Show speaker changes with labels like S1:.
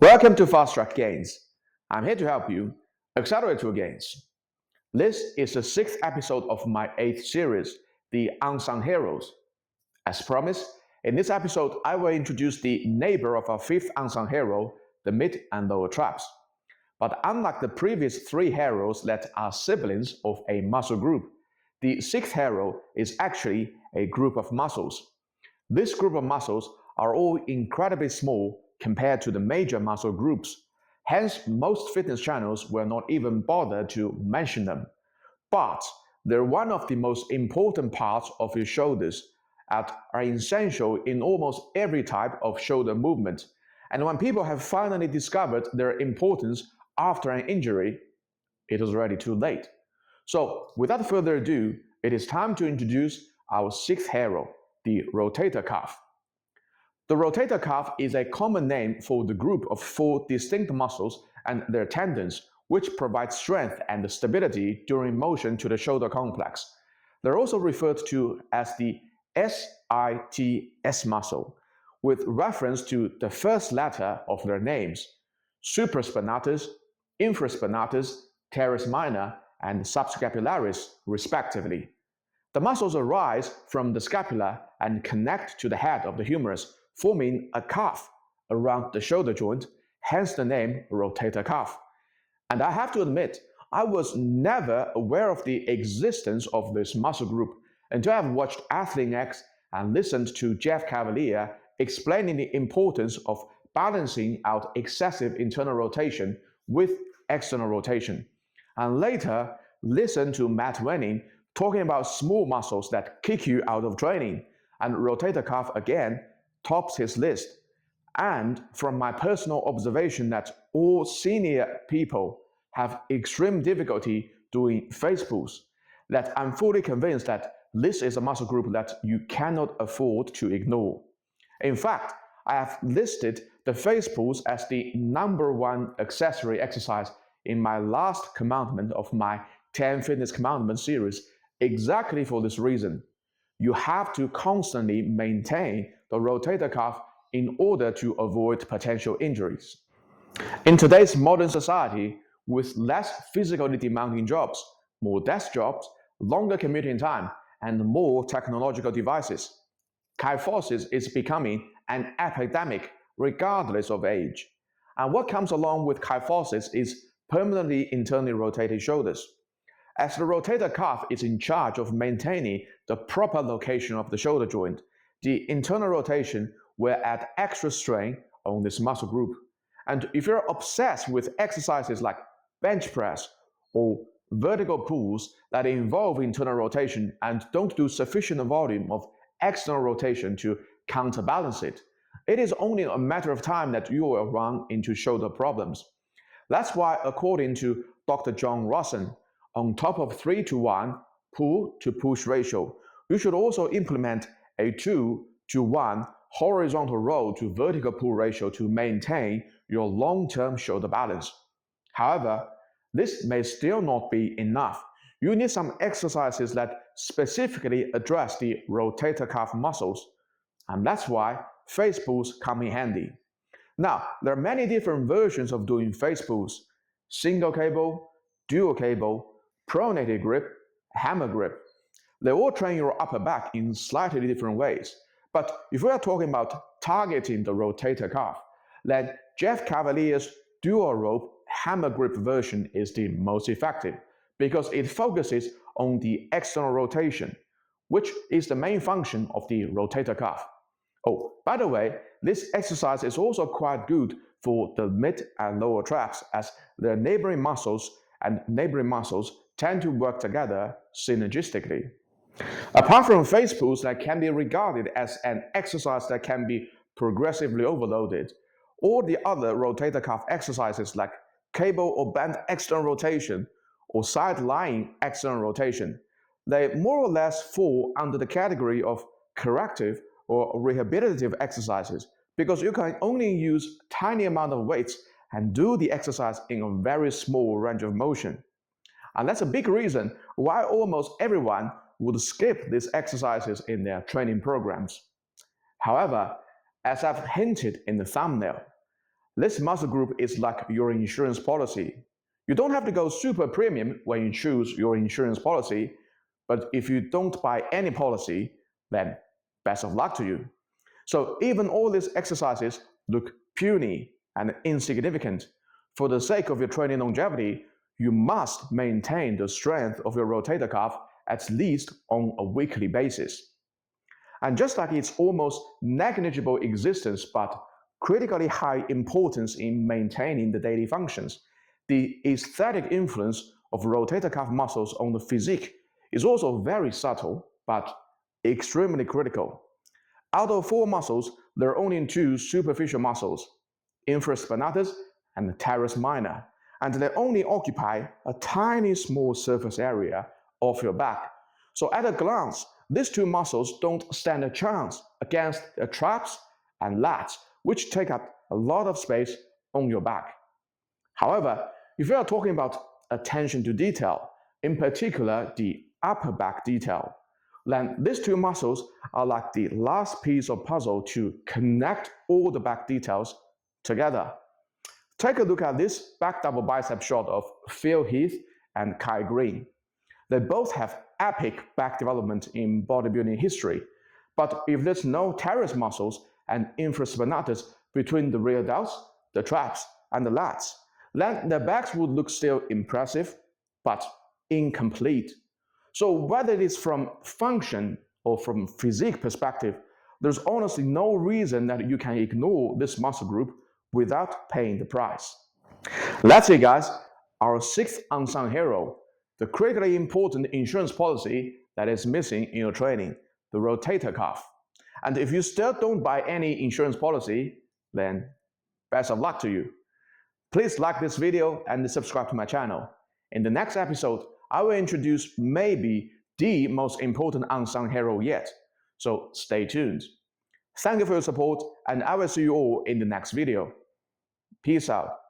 S1: Welcome to Fast Track Gains. I'm here to help you accelerate your gains. This is the sixth episode of my eighth series, the Unsung Heroes. As promised, in this episode, I will introduce the neighbor of our fifth unsung hero, the mid and lower traps. But unlike the previous three heroes that are siblings of a muscle group, the sixth hero is actually a group of muscles. This group of muscles are all incredibly small compared to the major muscle groups. Hence, most fitness channels will not even bother to mention them. But they're one of the most important parts of your shoulders and are essential in almost every type of shoulder movement. And when people have finally discovered their importance after an injury, it is already too late. So, without further ado, it is time to introduce our sixth hero, the rotator cuff. The rotator cuff is a common name for the group of four distinct muscles and their tendons, which provide strength and stability during motion to the shoulder complex. They're also referred to as the SITS muscle, with reference to the first letter of their names: supraspinatus, infraspinatus, teres minor, and subscapularis, respectively. The muscles arise from the scapula and connect to the head of the humerus, forming a cuff around the shoulder joint, hence the name rotator cuff. And I have to admit, I was never aware of the existence of this muscle group until I've watched Athlete X and listened to Jeff Cavalier explaining the importance of balancing out excessive internal rotation with external rotation. And later, listen to Matt Wenning talking about small muscles that kick you out of training, and rotator cuff again tops his list. And from my personal observation that all senior people have extreme difficulty doing face pulls, that I'm fully convinced that this is a muscle group that you cannot afford to ignore. In fact, I have listed the face pulls as the number one accessory exercise in my last commandment of my 10 Fitness Commandments series exactly for this reason. You have to constantly maintain the rotator cuff in order to avoid potential injuries. In today's modern society, with less physically demanding jobs, more desk jobs, longer commuting time, and more technological devices, kyphosis is becoming an epidemic regardless of age. And what comes along with kyphosis is permanently internally rotated shoulders. As the rotator cuff is in charge of maintaining the proper location of the shoulder joint, the internal rotation will add extra strain on this muscle group. And if you're obsessed with exercises like bench press or vertical pulls that involve internal rotation and don't do sufficient volume of external rotation to counterbalance it, it is only a matter of time that you will run into shoulder problems. That's why, according to Dr. John Rosson, on top of 3-to-1 pull to push ratio, you should also implement a 2-to-1 horizontal roll to vertical pull ratio to maintain your long-term shoulder balance. However, this may still not be enough. You need some exercises that specifically address the rotator cuff muscles, and that's why face pulls come in handy. Now, there are many different versions of doing face pulls: single cable, dual cable, pronated grip, hammer grip. They all train your upper back in slightly different ways. But if we are talking about targeting the rotator cuff, then Jeff Cavalier's dual rope hammer grip version is the most effective because it focuses on the external rotation, which is the main function of the rotator cuff. Oh, by the way, this exercise is also quite good for the mid and lower traps, as their neighboring muscles tend to work together synergistically. Apart from face pulls that can be regarded as an exercise that can be progressively overloaded, all the other rotator cuff exercises like cable or band external rotation or side lying external rotation, they more or less fall under the category of corrective or rehabilitative exercises because you can only use tiny amount of weights and do the exercise in a very small range of motion. And that's a big reason why almost everyone would skip these exercises in their training programs. However, as I've hinted in the thumbnail, This muscle group is like your insurance policy. You don't have to go super premium when you choose your insurance policy, but if you don't buy any policy, then best of luck to you. So even all these exercises look puny and insignificant. For the sake of your training longevity, you must maintain the strength of your rotator cuff at least on a weekly basis. And just like its almost negligible existence but critically high importance in maintaining the daily functions, the aesthetic influence of rotator cuff muscles on the physique is also very subtle but extremely critical. Out of 4 muscles, there are only 2 superficial muscles, infraspinatus and teres minor, and they only occupy a tiny small surface area of your back. So at a glance, these 2 muscles don't stand a chance against the traps and lats, which take up a lot of space on your back. However, if you are talking about attention to detail, in particular the upper back detail, then these 2 muscles are like the last piece of puzzle to connect all the back details together. Take a look at this back double bicep shot of Phil Heath and Kai Green. They both have epic back development in bodybuilding history, but if there's no teres muscles and infraspinatus between the rear delts, the traps, and the lats, then their backs would look still impressive, but incomplete. So whether it is from function or from physique perspective, there's honestly no reason that you can ignore this muscle group without paying the price. That's it, guys. Our 6th unsung hero, the critically important insurance policy that is missing in your training, the rotator cuff. And if you still don't buy any insurance policy, then best of luck to you. Please like this video and subscribe to my channel. In the next episode, I will introduce maybe the most important unsung hero yet. So stay tuned. Thank you for your support, and I will see you all in the next video. Peace out.